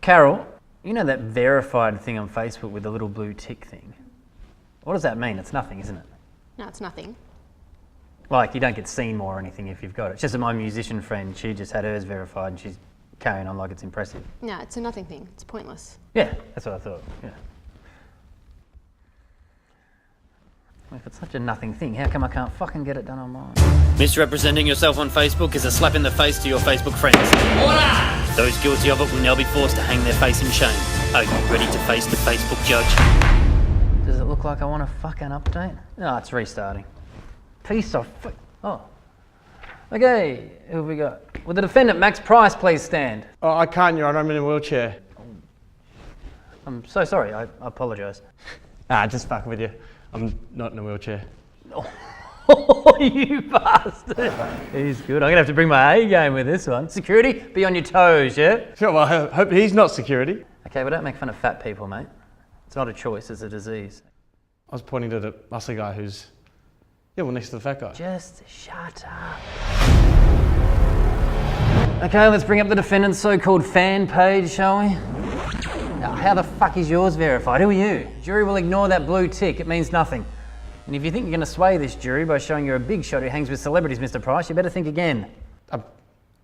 Carol, you know that verified thing on Facebook with the little blue tick thing? What does that mean? It's nothing, isn't it? No, it's nothing. Like, you don't get seen more or anything if you've got it. It's just that my musician friend, she just had hers verified and she's carrying on like it's impressive. No, it's a nothing thing. It's pointless. Yeah, that's what I thought, yeah. Well, if it's such a nothing thing, how come I can't fucking get it done on mine? Misrepresenting yourself on Facebook is a slap in the face to your Facebook friends. Order! Those guilty of it will now be forced to hang their face in shame. Are you ready to face the Facebook judge? Does it look like I want a fucking update? No, it's restarting. Piece of oh. Okay, who have we got? Will the defendant, Max Price, please stand? Oh, I can't, Your Honour. I'm in a wheelchair. I'm so sorry, I apologise. Just fucking with you. I'm not in a wheelchair. Oh, you bastard. He's good. I'm going to have to bring my A game with this one. Security, be on your toes, yeah? Sure, well, I hope he's not security. Okay, well, don't make fun of fat people, mate. It's not a choice, it's a disease. I was pointing to the muscly guy who's, next to the fat guy. Just shut up. Okay, let's bring up the defendant's so-called fan page, shall we? Now, how the fuck is yours verified? Who are you? Jury will ignore that blue tick. It means nothing. And if you think you're going to sway this jury by showing you're a big shot who hangs with celebrities, Mr. Price, you better think again.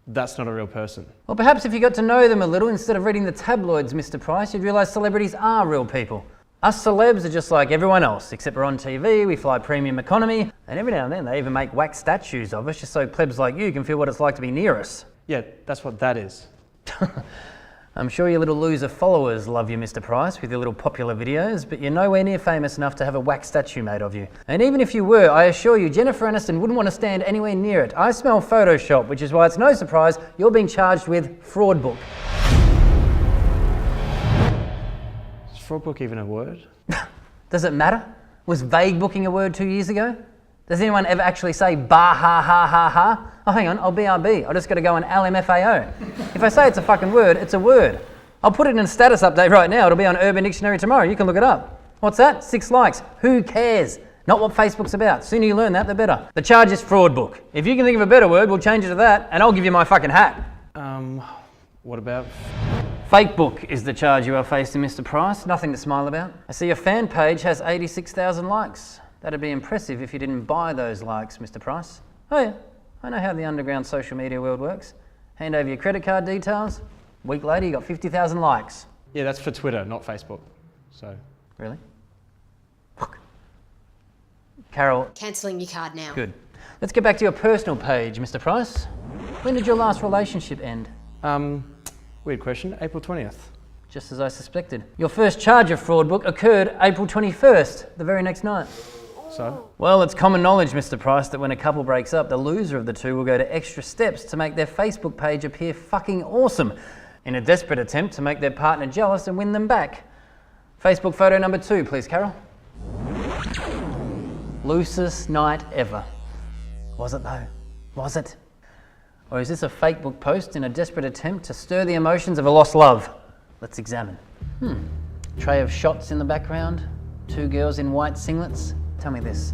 That's not a real person. Well, perhaps if you got to know them a little, instead of reading the tabloids, Mr. Price, you'd realise celebrities are real people. Us celebs are just like everyone else, except we're on TV, we fly premium economy, and every now and then they even make wax statues of us just so plebs like you can feel what it's like to be near us. Yeah, that's what that is. I'm sure your little loser followers love you, Mr. Price, with your little popular videos, but you're nowhere near famous enough to have a wax statue made of you. And even if you were, I assure you, Jennifer Aniston wouldn't want to stand anywhere near it. I smell Photoshop, which is why it's no surprise you're being charged with fraud book. Is fraud book even a word? Does it matter? Was vague booking a word 2 years ago? Does anyone ever actually say bah ha ha ha ha? Oh, hang on, I'll BRB. I just got to go on LMFAO. If I say it's a fucking word, it's a word. I'll put it in a status update right now. It'll be on Urban Dictionary tomorrow. You can look it up. What's that? 6 likes. Who cares? Not what Facebook's about. Sooner you learn that, the better. The charge is fraud book. If you can think of a better word, we'll change it to that, and I'll give you my fucking hat. What about? Fake book is the charge you are facing, Mr. Price. Nothing to smile about. I see your fan page has 86,000 likes. That'd be impressive if you didn't buy those likes, Mr. Price. Oh yeah, I know how the underground social media world works. Hand over your credit card details. Week later, you got 50,000 likes. Yeah, that's for Twitter, not Facebook. So. Really? Fuck. Carol. Cancelling your card now. Good. Let's get back to your personal page, Mr. Price. When did your last relationship end? Weird question. April 20th. Just as I suspected. Your first charge of fraud book occurred April 21st, the very next night. So? Well, it's common knowledge, Mr. Price, that when a couple breaks up, the loser of the two will go to extra steps to make their Facebook page appear fucking awesome in a desperate attempt to make their partner jealous and win them back. Facebook photo number 2, please, Carol. Loosest night ever. Was it though? Was it? Or is this a fake book post in a desperate attempt to stir the emotions of a lost love? Let's examine. Tray of shots in the background. 2 girls in white singlets. Tell me this.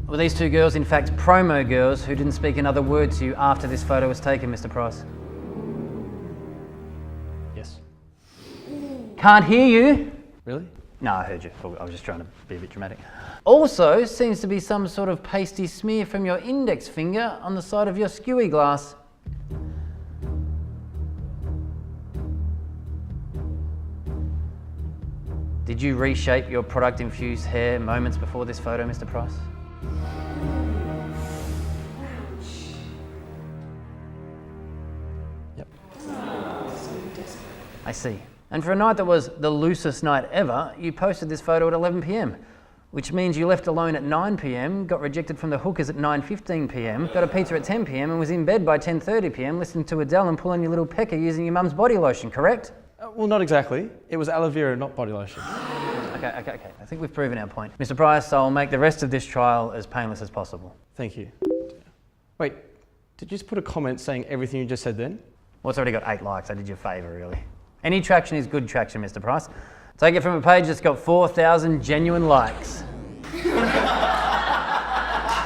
Were these 2 girls in fact promo girls who didn't speak another word to you after this photo was taken, Mr. Price? Yes. Can't hear you. Really? No, I heard you. I was just trying to be a bit dramatic. Also, seems to be some sort of pasty smear from your index finger on the side of your skewy glass. Did you reshape your product-infused hair moments before this photo, Mr. Price? Yep. I see. And for a night that was the loosest night ever, you posted this photo at 11 p.m, which means you left alone at 9 p.m, got rejected from the hookers at 9:15 p.m, got a pizza at 10 p.m, and was in bed by 10:30 p.m, listening to Adele and pulling your little pecker using your mum's body lotion, correct? Well, not exactly. It was aloe vera, not body lotion. Okay. I think we've proven our point. Mr. Price, I'll make the rest of this trial as painless as possible. Thank you. Wait, did you just put a comment saying everything you just said then? Well, it's already got 8 likes. I did you a favour, really. Any traction is good traction, Mr. Price. Take it from a page that's got 4,000 genuine likes. Okay,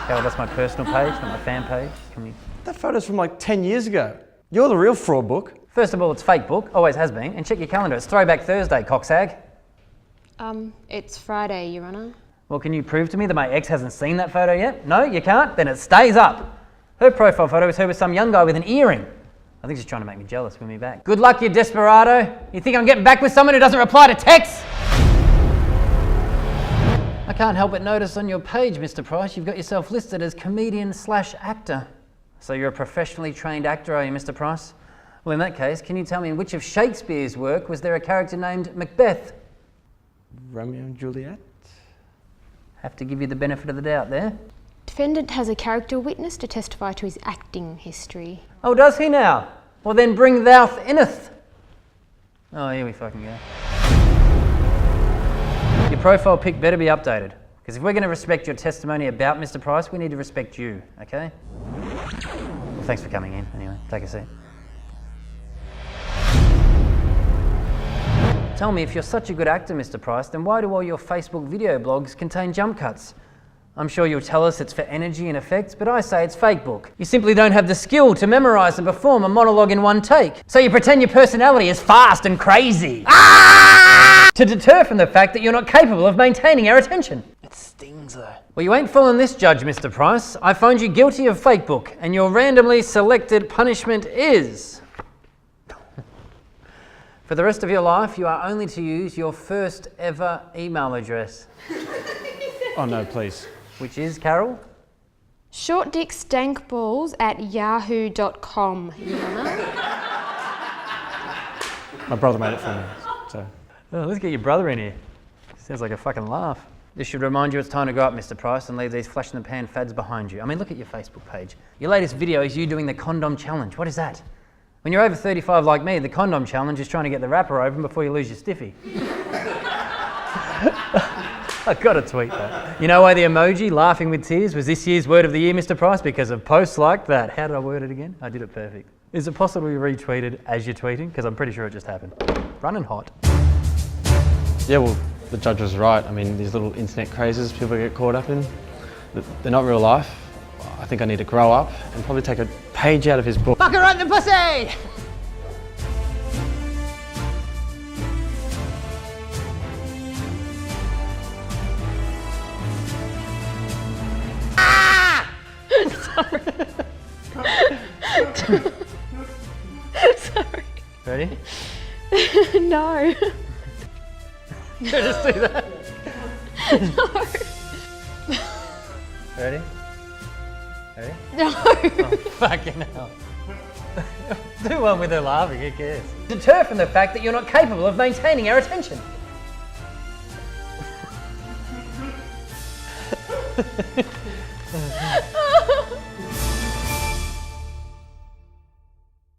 well, that's my personal page, not my fan page. Can we... That photo's from like 10 years ago. You're the real fraud book. First of all, it's fake book, always has been, and check your calendar, it's Throwback Thursday, cocksag. It's Friday, Your Honour. Well, can you prove to me that my ex hasn't seen that photo yet? No, you can't? Then it stays up. Her profile photo is her with some young guy with an earring. I think she's trying to make me jealous, win me back. Good luck, you desperado. You think I'm getting back with someone who doesn't reply to texts? I can't help but notice on your page, Mr. Price, you've got yourself listed as comedian/actor. So you're a professionally trained actor, are you, Mr. Price? Well, in that case, can you tell me in which of Shakespeare's work was there a character named Macbeth? Romeo and Juliet? Have to give you the benefit of the doubt there. Defendant has a character witness to testify to his acting history. Oh, does he now? Well then bring thou'th inneth. Oh, here we fucking go. Your profile pic better be updated, because if we're going to respect your testimony about Mr. Price, we need to respect you, okay? Well, thanks for coming in, anyway. Take a seat. Tell me, if you're such a good actor, Mr. Price, then why do all your Facebook video blogs contain jump cuts? I'm sure you'll tell us it's for energy and effects, but I say it's fake book. You simply don't have the skill to memorise and perform a monologue in one take. So you pretend your personality is fast and crazy. To deter from the fact that you're not capable of maintaining our attention. It stings though. Well, you ain't fooling this judge, Mr. Price. I find you guilty of fake book, and your randomly selected punishment is... For the rest of your life, you are only to use your first ever email address. Oh no, please. Which is, Carol? shortdickstankballs@yahoo.com, Your Honour. My brother made it for me, so. Oh, let's get your brother in here. Sounds like a fucking laugh. This should remind you it's time to go up, Mr. Price, and leave these flash-in-the-pan fads behind you. I mean, look at your Facebook page. Your latest video is you doing the condom challenge. What is that? When you're over 35 like me, the condom challenge is trying to get the wrapper open before you lose your stiffy. I've got to tweet that. You know why the emoji, laughing with tears, was this year's word of the year, Mr. Price? Because of posts like that. How did I word it again? I did it perfect. Is it possible you retweeted as you're tweeting? Because I'm pretty sure it just happened. Running hot. Yeah, well, the judge was right. I mean, these little internet crazes people get caught up in, they're not real life. I think I need to grow up and probably take a page out of his book. Fuck her right in the pussy! Sorry. Ready? No. Can I just do that? No. Ready? Ready? No. Oh, fucking hell. Do one with her laughing, who cares? Deter from the fact that you're not capable of maintaining our attention.